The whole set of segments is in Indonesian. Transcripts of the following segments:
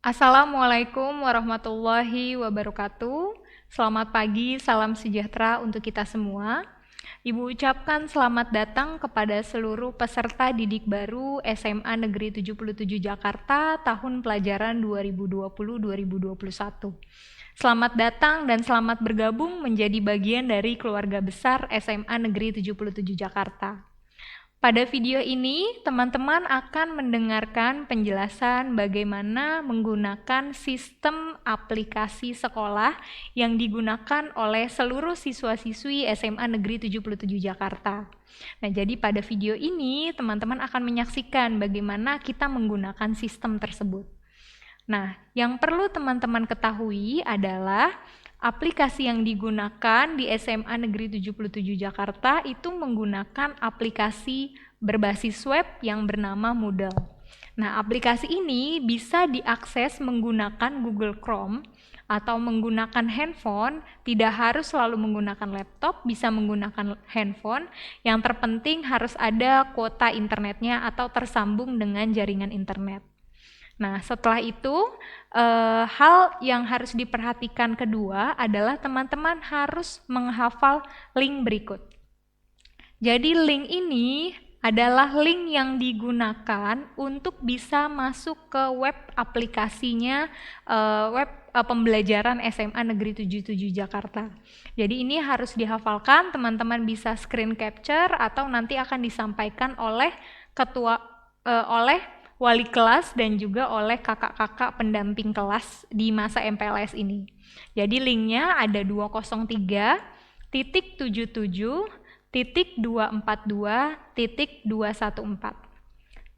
Assalamualaikum warahmatullahi wabarakatuh. Selamat pagi, salam sejahtera untuk kita semua. Ibu ucapkan selamat datang kepada seluruh peserta didik baru SMA Negeri 77 Jakarta tahun pelajaran 2020-2021. Selamat datang dan selamat bergabung menjadi bagian dari keluarga besar SMA Negeri 77 Jakarta. Pada video ini, teman-teman akan mendengarkan penjelasan bagaimana menggunakan sistem aplikasi sekolah yang digunakan oleh seluruh siswa-siswi SMA Negeri 77 Jakarta. Nah, jadi pada video ini, teman-teman akan menyaksikan bagaimana kita menggunakan sistem tersebut. Nah, yang perlu teman-teman ketahui adalah aplikasi yang digunakan di SMA Negeri 77 Jakarta itu menggunakan aplikasi berbasis web yang bernama Moodle. Nah, aplikasi ini bisa diakses menggunakan Google Chrome atau menggunakan handphone, tidak harus selalu menggunakan laptop, bisa menggunakan handphone. Yang terpenting harus ada kuota internetnya atau tersambung dengan jaringan internet. Nah, setelah itu, hal yang harus diperhatikan kedua adalah teman-teman harus menghafal link berikut. Jadi link ini adalah link yang digunakan untuk bisa masuk ke web aplikasinya, web pembelajaran SMA Negeri 77 Jakarta. Jadi ini harus dihafalkan, teman-teman bisa screen capture atau nanti akan disampaikan oleh wali kelas dan juga oleh kakak-kakak pendamping kelas di masa MPLS ini. Jadi linknya ada 203.77.242.214.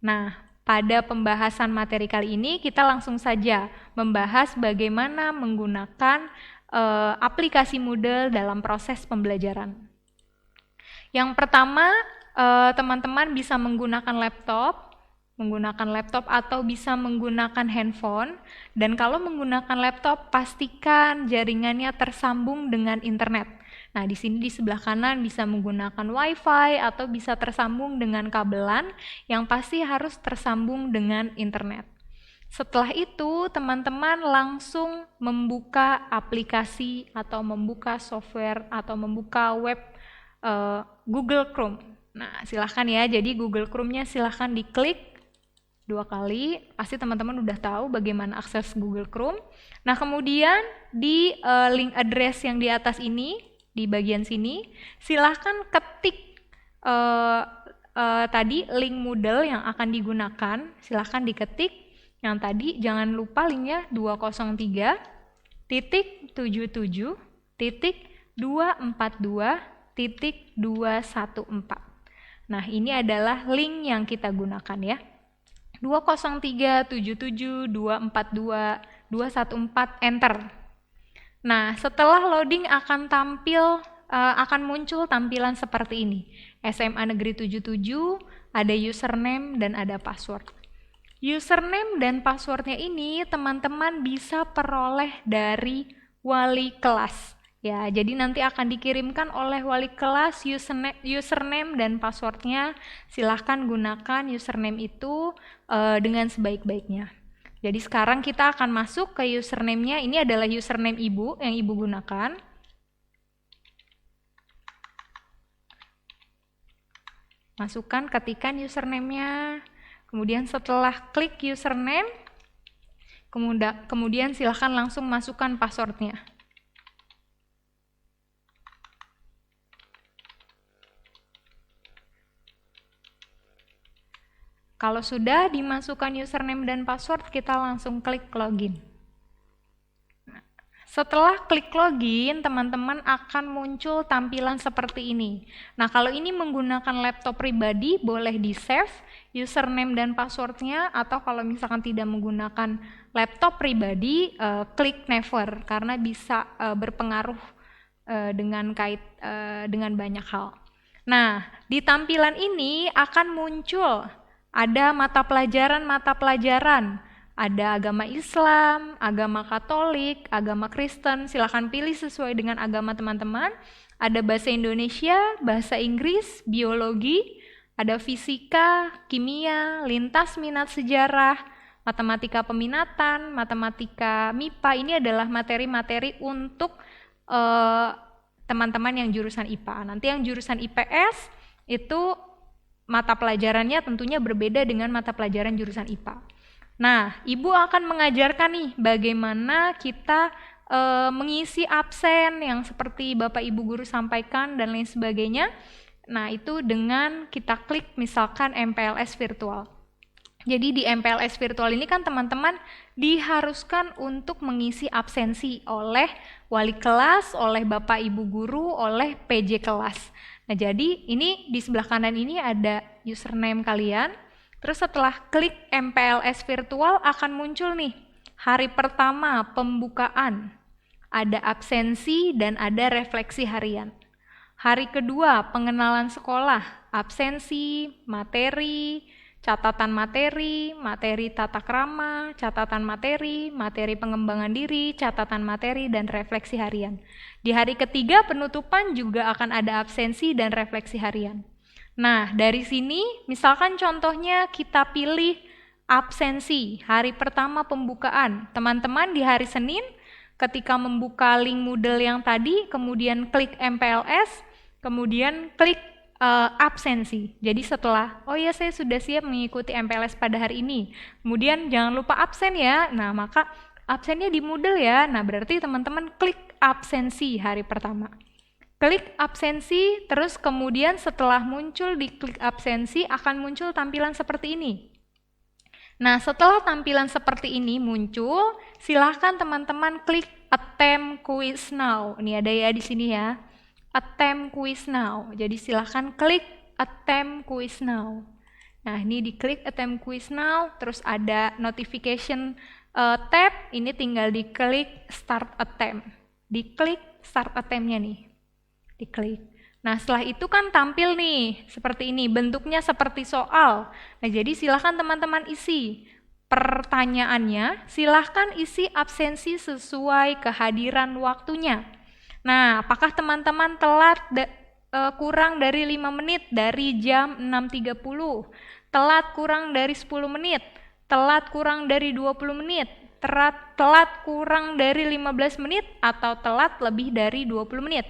Nah, pada pembahasan materi kali ini kita langsung saja membahas bagaimana menggunakan aplikasi Moodle dalam proses pembelajaran. Yang pertama, teman-teman bisa menggunakan laptop atau bisa menggunakan handphone. Dan kalau menggunakan laptop, pastikan jaringannya tersambung dengan internet. Nah, di sini di sebelah kanan bisa menggunakan WiFi atau bisa tersambung dengan kabelan, yang pasti harus tersambung dengan internet. Setelah itu, teman-teman langsung membuka aplikasi atau membuka software atau membuka web Google Chrome. Nah, silahkan ya, jadi Google Chrome-nya silahkan diklik 2 kali, pasti teman-teman udah tahu bagaimana akses Google Chrome. Nah, kemudian di link address yang di atas ini, di bagian sini, silahkan ketik tadi link Moodle yang akan digunakan, silahkan diketik. Yang tadi jangan lupa linknya 203.77.242.214. Nah, ini adalah link yang kita gunakan ya. 203.77.242.214, enter. Nah, setelah loading akan muncul tampilan seperti ini. SMA Negeri 77, ada username dan ada password. Username dan passwordnya ini teman-teman bisa peroleh dari wali kelas. Ya, jadi nanti akan dikirimkan oleh wali kelas username dan passwordnya. Silahkan gunakan username itu dengan sebaik-baiknya. Jadi sekarang kita akan masuk ke username-nya. Ini adalah username ibu yang ibu gunakan. Masukkan, ketikan username-nya. Kemudian setelah klik username, kemudian silahkan langsung masukkan password-nya. Kalau sudah dimasukkan username dan password, kita langsung klik login. Setelah klik login, teman-teman akan muncul tampilan seperti ini. Nah, kalau ini menggunakan laptop pribadi, boleh di-save username dan passwordnya, atau kalau misalkan tidak menggunakan laptop pribadi, klik never, karena bisa berpengaruh dengan banyak hal. Nah, di tampilan ini akan muncul ada mata pelajaran, ada agama Islam, agama Katolik, agama Kristen, silahkan pilih sesuai dengan agama teman-teman. Ada bahasa Indonesia, bahasa Inggris, biologi, ada fisika, kimia, lintas minat sejarah, matematika peminatan, matematika MIPA, ini adalah materi-materi untuk teman-teman yang jurusan IPA. Nanti yang jurusan IPS itu mata pelajarannya tentunya berbeda dengan mata pelajaran jurusan IPA. Nah, Ibu akan mengajarkan nih bagaimana kita mengisi absen yang seperti Bapak Ibu guru sampaikan dan lain sebagainya. Nah, itu dengan kita klik misalkan MPLS virtual. Jadi di MPLS virtual ini kan teman-teman diharuskan untuk mengisi absensi oleh wali kelas, oleh Bapak Ibu guru, oleh PJ kelas. Nah, jadi ini di sebelah kanan ini ada username kalian. Terus setelah klik MPLS virtual akan muncul nih hari pertama pembukaan. Ada absensi dan ada refleksi harian. Hari kedua pengenalan sekolah, absensi, materi, catatan materi, materi tata krama, catatan materi, materi pengembangan diri, catatan materi, dan refleksi harian. Di hari ketiga penutupan juga akan ada absensi dan refleksi harian. Nah, dari sini misalkan contohnya kita pilih absensi, hari pertama pembukaan. Teman-teman di hari Senin ketika membuka link Moodle yang tadi, kemudian klik MPLS, kemudian klik absensi. Jadi setelah, oh ya saya sudah siap mengikuti MPLS pada hari ini. Kemudian jangan lupa absen ya. Nah, maka absennya di Moodle ya. Nah, berarti teman-teman klik absensi hari pertama. Klik absensi, terus kemudian setelah muncul di klik absensi akan muncul tampilan seperti ini. Nah, setelah tampilan seperti ini muncul, silahkan teman-teman klik attempt quiz now. Ini ada ya di sini ya. Attempt quiz now. Jadi silahkan klik attempt quiz now. Nah, ini diklik attempt quiz now, terus ada notification tab, ini tinggal diklik start attempt. Diklik start attempt-nya nih. Diklik. Nah, setelah itu kan tampil nih seperti ini, bentuknya seperti soal. Nah, jadi silahkan teman-teman isi pertanyaannya, silahkan isi absensi sesuai kehadiran waktunya. Nah, apakah teman-teman telat kurang dari 5 menit dari jam 6.30, telat kurang dari 10 menit, telat kurang dari 20 menit, telat kurang dari 15 menit, atau telat lebih dari 20 menit.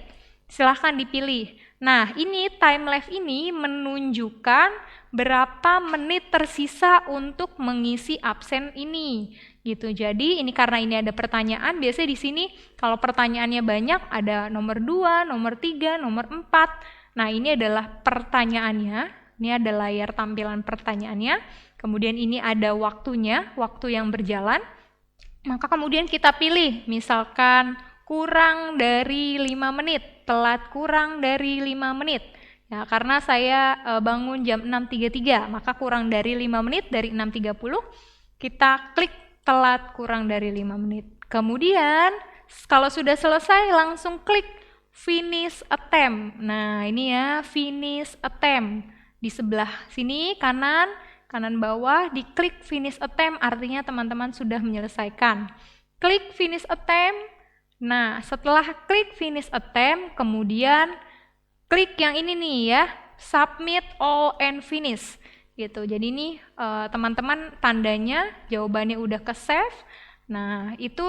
Silahkan dipilih. Nah, ini time-lapse ini menunjukkan berapa menit tersisa untuk mengisi absen ini. Gitu. Jadi ini karena ini ada pertanyaan, biasanya di sini kalau pertanyaannya banyak ada nomor 2, nomor 3, nomor 4. Nah, ini adalah pertanyaannya. Ini ada layar tampilan pertanyaannya. Kemudian ini ada waktunya, waktu yang berjalan. Maka kemudian kita pilih, misalkan kurang dari 5 menit, telat kurang dari 5 menit. Ya, karena saya bangun jam 6.33, maka kurang dari 5 menit dari 6.30, kita klik telat kurang dari 5 menit. Kemudian, kalau sudah selesai, langsung klik finish attempt. Nah, ini ya, finish attempt. Di sebelah sini, kanan bawah, diklik finish attempt, artinya teman-teman sudah menyelesaikan. Klik finish attempt. Nah, setelah klik finish attempt, kemudian klik yang ini nih ya, submit all and finish. Gitu. Jadi ini teman-teman tandanya jawabannya udah ke save. Nah, itu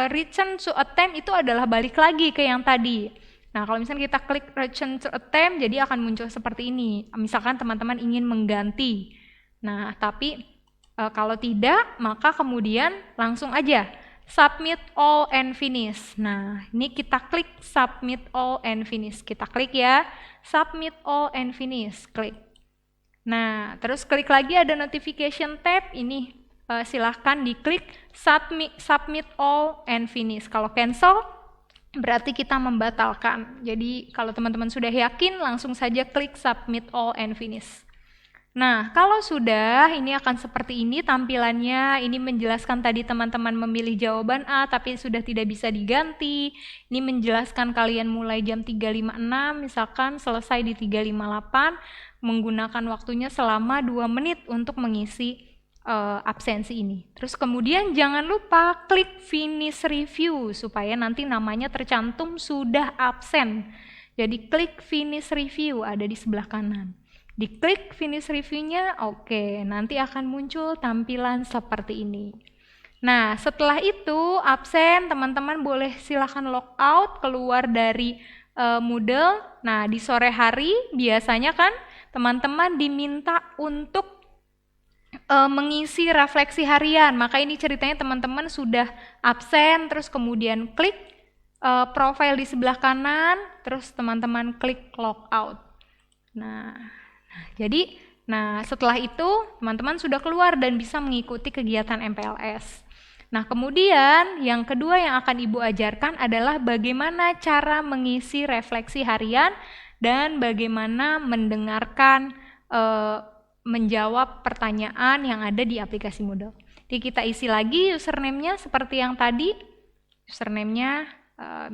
return to attempt itu adalah balik lagi ke yang tadi. Nah, kalau misalnya kita klik return to attempt, jadi akan muncul seperti ini. Misalkan teman-teman ingin mengganti. Nah, tapi kalau tidak, maka kemudian langsung aja submit all and finish. Nah, ini kita klik submit all and finish. Kita klik ya, submit all and finish. Klik. Nah, terus klik lagi ada notification tab. Ini silahkan diklik submit all and finish. Kalau cancel, berarti kita membatalkan. Jadi, kalau teman-teman sudah yakin, langsung saja klik submit all and finish. Nah, kalau sudah, ini akan seperti ini tampilannya. Ini menjelaskan tadi teman-teman memilih jawaban A, tapi sudah tidak bisa diganti. Ini menjelaskan kalian mulai jam 3.56, misalkan selesai di 3.58, menggunakan waktunya selama 2 menit untuk mengisi absensi ini. Terus kemudian jangan lupa klik finish review, supaya nanti namanya tercantum sudah absen. Jadi klik finish review, ada di sebelah kanan. Diklik finish review-nya, oke, nanti akan muncul tampilan seperti ini. Nah, setelah itu absen, teman-teman boleh silahkan logout, keluar dari Moodle. Nah, di sore hari biasanya kan teman-teman diminta untuk mengisi refleksi harian. Maka ini ceritanya teman-teman sudah absen, terus kemudian klik profile di sebelah kanan, terus teman-teman klik logout. Jadi setelah itu teman-teman sudah keluar dan bisa mengikuti kegiatan MPLS. Nah, kemudian yang kedua yang akan Ibu ajarkan adalah bagaimana cara mengisi refleksi harian dan bagaimana mendengarkan menjawab pertanyaan yang ada di aplikasi Moodle. Jadi kita isi lagi username-nya seperti yang tadi. Username-nya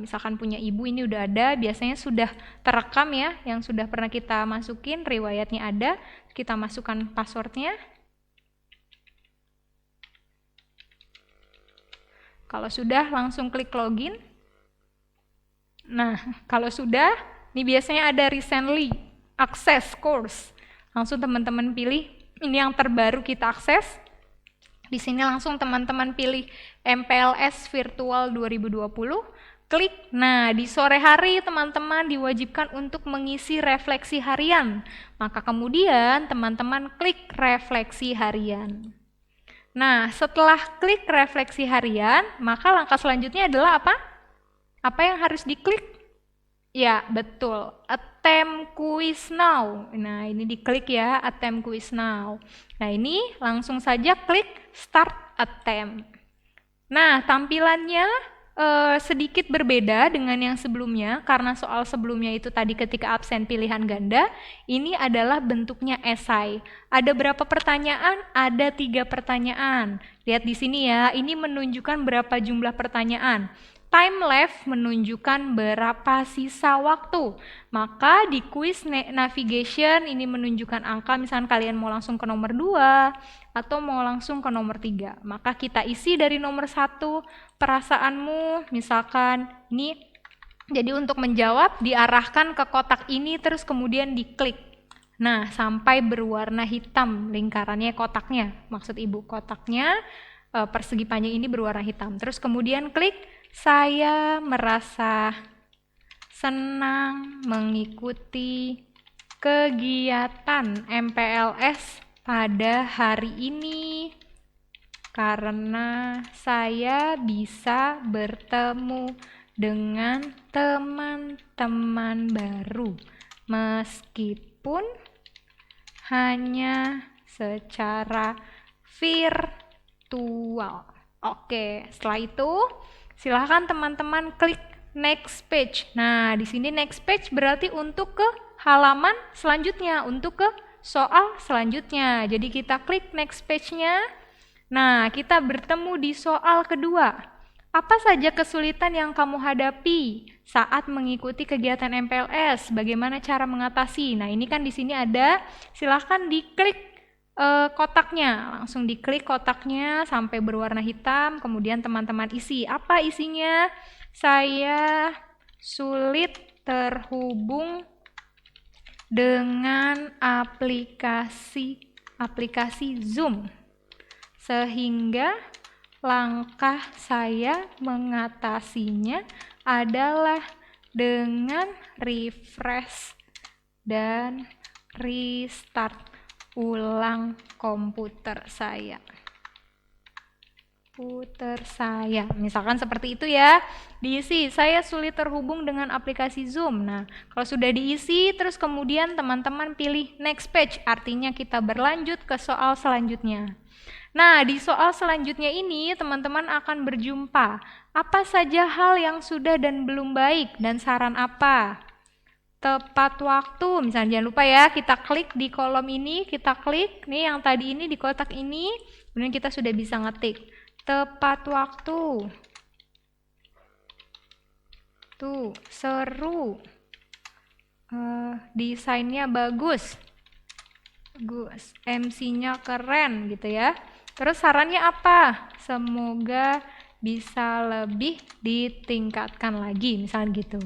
misalkan punya Ibu ini udah ada, biasanya sudah terekam ya, yang sudah pernah kita masukin, riwayatnya ada, kita masukkan passwordnya. Kalau sudah, langsung klik login. Nah, kalau sudah, ini biasanya ada recently access course. Langsung teman-teman pilih, ini yang terbaru kita akses. Di sini langsung teman-teman pilih MPLS Virtual 2020. Klik. Nah, di sore hari teman-teman diwajibkan untuk mengisi refleksi harian. Maka kemudian teman-teman klik refleksi harian. Nah, setelah klik refleksi harian, maka langkah selanjutnya adalah apa? Apa yang harus diklik? Ya, betul. Attempt quiz now. Nah, ini diklik ya, attempt quiz now. Nah, ini langsung saja klik start attempt. Nah, tampilannya sedikit berbeda dengan yang sebelumnya, karena soal sebelumnya itu tadi ketika absen pilihan ganda, ini adalah bentuknya esai. Ada berapa pertanyaan? Ada 3 pertanyaan. Lihat di sini ya, ini menunjukkan berapa jumlah pertanyaan. Time left menunjukkan berapa sisa waktu. Maka di quiz navigation ini menunjukkan angka, misalkan kalian mau langsung ke nomor 2 atau mau langsung ke nomor 3. Maka kita isi dari nomor 1, perasaanmu, misalkan ini. Jadi untuk menjawab diarahkan ke kotak ini terus kemudian diklik. Nah, sampai berwarna hitam lingkarannya, kotaknya. Maksud Ibu, kotaknya persegi panjang ini berwarna hitam. Terus kemudian klik. Saya merasa senang mengikuti kegiatan MPLS pada hari ini karena saya bisa bertemu dengan teman-teman baru meskipun hanya secara virtual. Oke, setelah itu silahkan teman-teman klik next page. Nah, di sini next page berarti untuk ke halaman selanjutnya, untuk ke soal selanjutnya. Jadi kita klik next page-nya. Nah, kita bertemu di soal kedua. Apa saja kesulitan yang kamu hadapi saat mengikuti kegiatan MPLS? Bagaimana cara mengatasi? Nah, ini kan di sini ada, silahkan diklik kotaknya, langsung diklik kotaknya sampai berwarna hitam, kemudian teman-teman isi. Apa isinya? Saya sulit terhubung dengan aplikasi Zoom, sehingga langkah saya mengatasinya adalah dengan refresh dan restart ulang komputer saya. Misalkan seperti itu ya. Diisi, saya sulit terhubung dengan aplikasi Zoom. Nah, kalau sudah diisi, terus kemudian teman-teman pilih next page, artinya kita berlanjut ke soal selanjutnya. Nah, di soal selanjutnya ini teman-teman akan berjumpa apa saja hal yang sudah dan belum baik dan saran apa. Tepat waktu, misalnya jangan lupa ya, kita klik di kolom ini, kita klik nih yang tadi ini di kotak ini, kemudian kita sudah bisa ngetik tepat waktu. Tuh, seru. Desainnya bagus. MC-nya keren gitu ya. Terus sarannya apa? Semoga bisa lebih ditingkatkan lagi, misalnya gitu.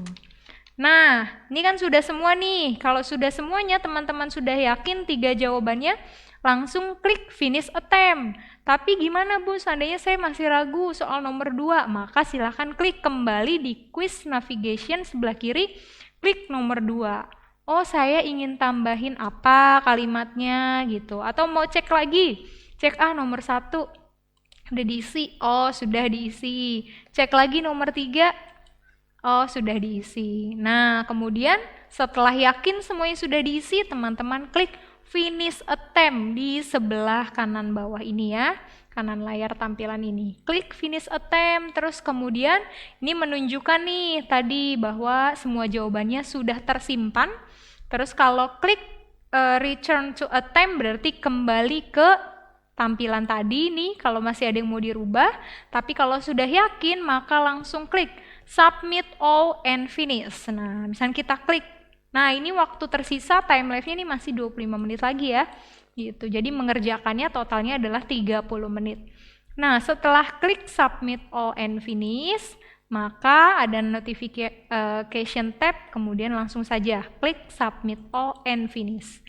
Nah, ini kan sudah semua nih. Kalau sudah semuanya, teman-teman sudah yakin 3 jawabannya, langsung klik finish attempt. Tapi gimana Bu, seandainya saya masih ragu soal nomor 2, maka silahkan klik kembali di quiz navigation sebelah kiri, klik nomor 2. Oh, saya ingin tambahin apa kalimatnya gitu. Atau mau cek lagi, cek nomor 1 udah diisi, oh sudah diisi. Cek lagi nomor 3, oh sudah diisi. Nah, kemudian setelah yakin semuanya sudah diisi, teman-teman klik finish attempt di sebelah kanan bawah ini ya, kanan layar tampilan ini. Klik finish attempt, terus kemudian ini menunjukkan nih tadi bahwa semua jawabannya sudah tersimpan. Terus kalau klik return to attempt berarti kembali ke tampilan tadi nih kalau masih ada yang mau dirubah. Tapi kalau sudah yakin maka langsung klik submit all and finish. Nah, misalnya kita klik. Nah, ini waktu tersisa time lapse-nya ini masih 25 menit lagi ya. Gitu. Jadi mengerjakannya totalnya adalah 30 menit. Nah, setelah klik submit all and finish, maka ada notification tab, kemudian langsung saja klik submit all and finish.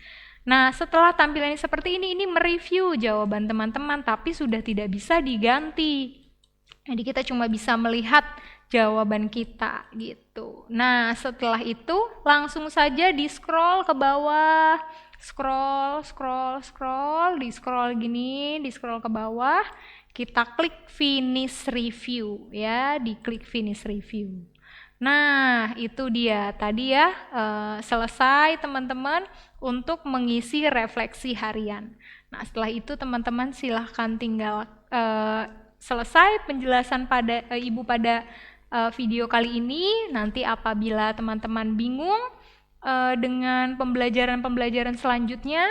Nah, setelah tampilannya seperti ini mereview jawaban teman-teman, tapi sudah tidak bisa diganti. Jadi kita cuma bisa melihat jawaban kita gitu. Nah, setelah itu langsung saja di-scroll ke bawah, scroll, di-scroll gini, di-scroll ke bawah, kita klik finish review ya, diklik finish review. Nah, itu dia tadi ya, selesai teman-teman untuk mengisi refleksi harian. Nah, setelah itu teman-teman silahkan tinggal selesai penjelasan pada Ibu pada video kali ini. Nanti apabila teman-teman bingung dengan pembelajaran-pembelajaran selanjutnya,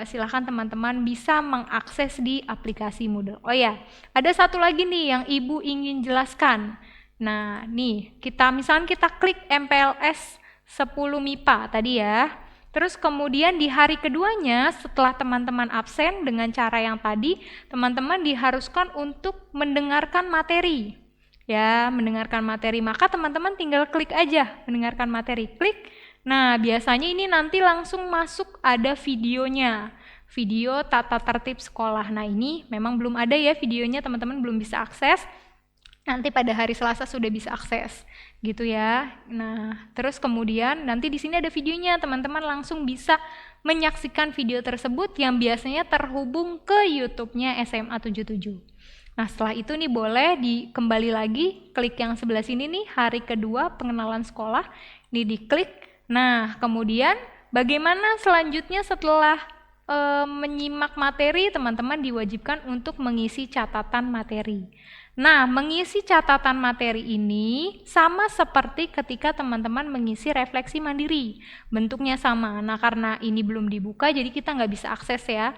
silahkan teman-teman bisa mengakses di aplikasi Moodle. Oh ya, ada satu lagi nih yang Ibu ingin jelaskan. Nah, nih, misalnya kita klik MPLS 10 MIPA tadi ya. Terus kemudian di hari keduanya setelah teman-teman absen dengan cara yang tadi, teman-teman diharuskan untuk mendengarkan materi. Ya, mendengarkan materi. Maka teman-teman tinggal klik aja mendengarkan materi. Klik. Nah, biasanya ini nanti langsung masuk ada videonya. Video tata tertib sekolah. Nah, ini memang belum ada ya videonya, teman-teman belum bisa akses. Nanti pada hari Selasa sudah bisa akses, gitu ya. Nah, terus kemudian nanti di sini ada videonya, teman-teman langsung bisa menyaksikan video tersebut yang biasanya terhubung ke YouTube-nya SMA 77. Nah, setelah itu nih boleh kembali lagi, klik yang sebelah sini nih, hari kedua pengenalan sekolah, ini diklik. Nah, kemudian bagaimana selanjutnya setelah menyimak materi, teman-teman diwajibkan untuk mengisi catatan materi. Nah, mengisi catatan materi ini sama seperti ketika teman-teman mengisi refleksi mandiri. Bentuknya sama. Nah, karena ini belum dibuka, jadi kita nggak bisa akses ya.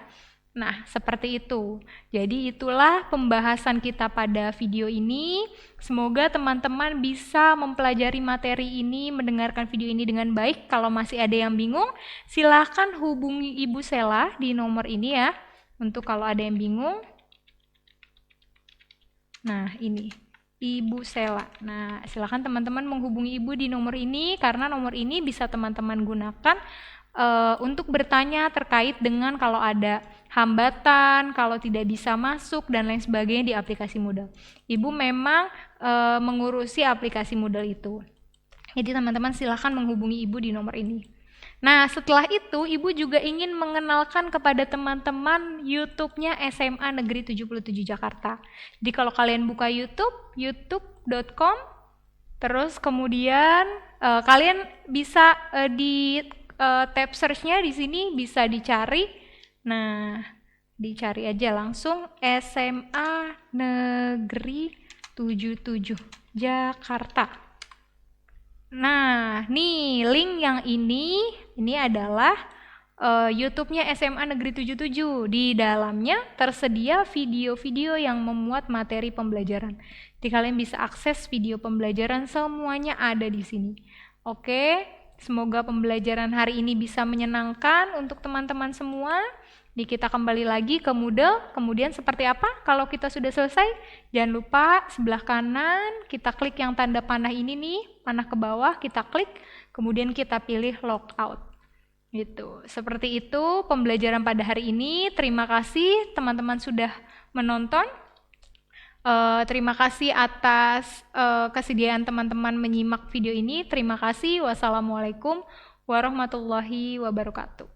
Nah, seperti itu. Jadi itulah pembahasan kita pada video ini. Semoga teman-teman bisa mempelajari materi ini, mendengarkan video ini dengan baik. Kalau masih ada yang bingung, silahkan hubungi Ibu Sela di nomor ini ya. Untuk kalau ada yang bingung. Nah, ini Ibu Sela. Nah, silakan teman-teman menghubungi Ibu di nomor ini karena nomor ini bisa teman-teman gunakan untuk bertanya terkait dengan kalau ada hambatan, kalau tidak bisa masuk dan lain sebagainya di aplikasi Moodle. Ibu memang mengurusi aplikasi Moodle itu. Jadi teman-teman silakan menghubungi Ibu di nomor ini. Nah, setelah itu Ibu juga ingin mengenalkan kepada teman-teman YouTube-nya SMA Negeri 77 Jakarta. Jadi kalau kalian buka YouTube, youtube.com, terus kemudian kalian bisa di tab search-nya di sini bisa dicari. Nah, dicari aja langsung SMA Negeri 77 Jakarta. Nah, nih link yang ini adalah YouTube-nya SMA Negeri 77. Di dalamnya tersedia video-video yang memuat materi pembelajaran. Jadi kalian bisa akses video pembelajaran semuanya ada di sini. Oke, semoga pembelajaran hari ini bisa menyenangkan untuk teman-teman semua. Nih kita kembali lagi ke Moodle, kemudian seperti apa kalau kita sudah selesai? Jangan lupa sebelah kanan kita klik yang tanda panah ini nih, panah ke bawah kita klik, kemudian kita pilih logout. Gitu. Seperti itu pembelajaran pada hari ini. Terima kasih teman-teman sudah menonton. Terima kasih atas kesediaan teman-teman menyimak video ini. Terima kasih. Wassalamualaikum warahmatullahi wabarakatuh.